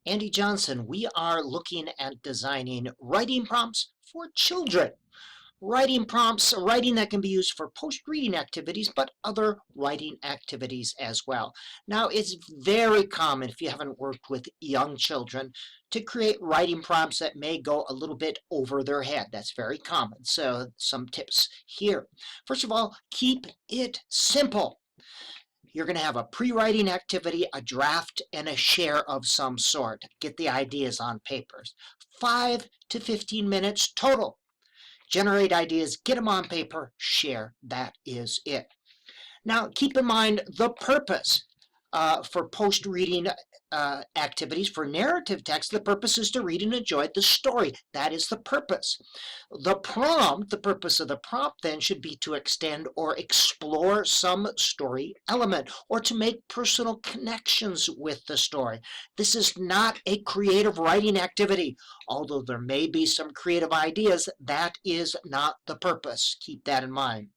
Andy Johnson. We are looking at designing writing prompts for children. Writing prompts, writing that can be used for post-reading activities, but other writing activities as well. Now, it's very common, if you haven't worked with young children, to create writing prompts that may go a little bit over their head. That's very common. So some tips here. First of all, keep it simple. You're going to have a pre-writing activity, a draft, and a share of some sort. Get the ideas on papers. 5 to 15 minutes total. Generate ideas, get them on paper, share. That is it. Now, keep in mind the purpose for post-reading activities. For narrative text, the purpose is to read and enjoy the story. That is the purpose. The prompt, the purpose of the prompt then should be to extend or explore some story element or to make personal connections with the story. This is not a creative writing activity. Although there may be some creative ideas, that is not the purpose. Keep that in mind.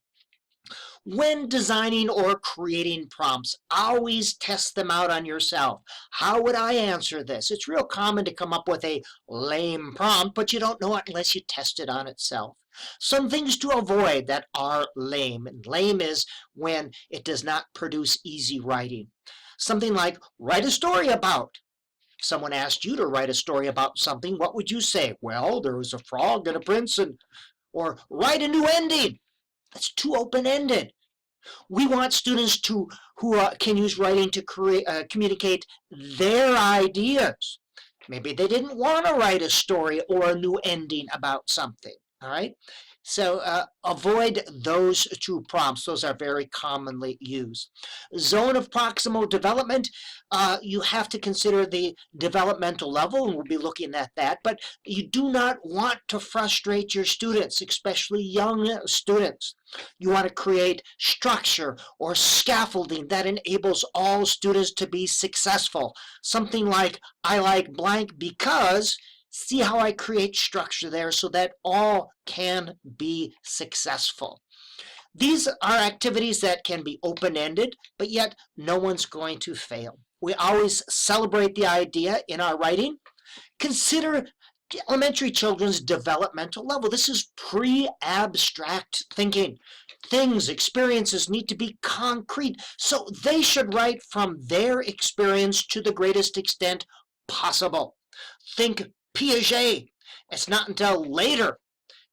When designing or creating prompts, always test them out on yourself. How would I answer this? It's real common to come up with a lame prompt, but you don't know it unless you test it on itself. Some things to avoid that are lame. And lame is when it does not produce easy writing. Something like, write a story about. Someone asked you to write a story about something, what would you say? Well, there was a frog and a prince, or write a new ending. That's too open-ended. We want students who can use writing to communicate their ideas. Maybe they didn't want to write a story or a new ending about something. All right. So avoid those two prompts. Those are very commonly used. Zone of proximal development, you have to consider the developmental level, and we'll be looking at that. But you do not want to frustrate your students, especially young students. You want to create structure or scaffolding that enables all students to be successful. Something like, I like blank because. See how I create structure there so that all can be successful. These are activities that can be open-ended, but yet no one's going to fail. We always celebrate the idea in our writing. Consider elementary children's developmental level. This is pre-abstract thinking. Things, experiences need to be concrete, so they should write from their experience to the greatest extent possible. Think Piaget. It's not until later,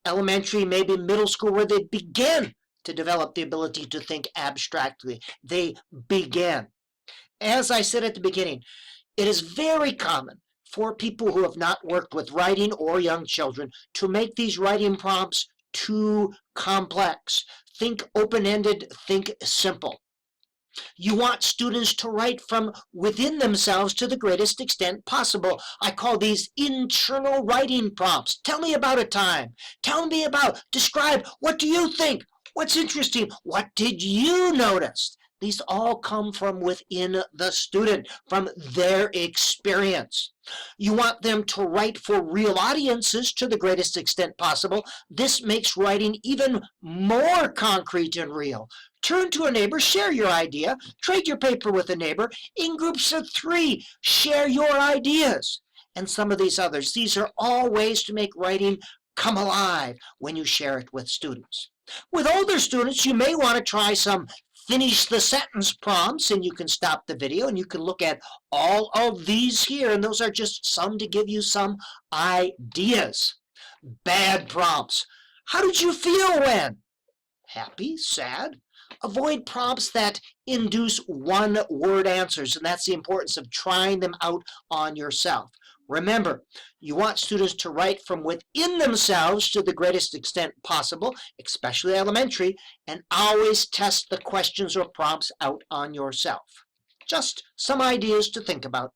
elementary, maybe middle school, where they begin to develop the ability to think abstractly. They begin. As I said at the beginning, it is very common for people who have not worked with writing or young children to make these writing prompts too complex. Think open-ended, think simple. You want students to write from within themselves to the greatest extent possible. I call these internal writing prompts. Tell me about a time. Tell me about, describe, what do you think? What's interesting? What did you notice? These all come from within the student, from their experience. You want them to write for real audiences to the greatest extent possible. This makes writing even more concrete and real. Turn to a neighbor, share your idea, trade your paper with a neighbor. In groups of 3, share your ideas. And some of these others. These are all ways to make writing come alive when you share it with students. With older students, you may want to try some finish the sentence prompts, and you can stop the video and you can look at all of these here, and those are just some to give you some ideas. Bad prompts. How did you feel when? Happy? Sad? Avoid prompts that induce one-word answers, and that's the importance of trying them out on yourself. Remember, you want students to write from within themselves to the greatest extent possible, especially elementary, and always test the questions or prompts out on yourself. Just some ideas to think about.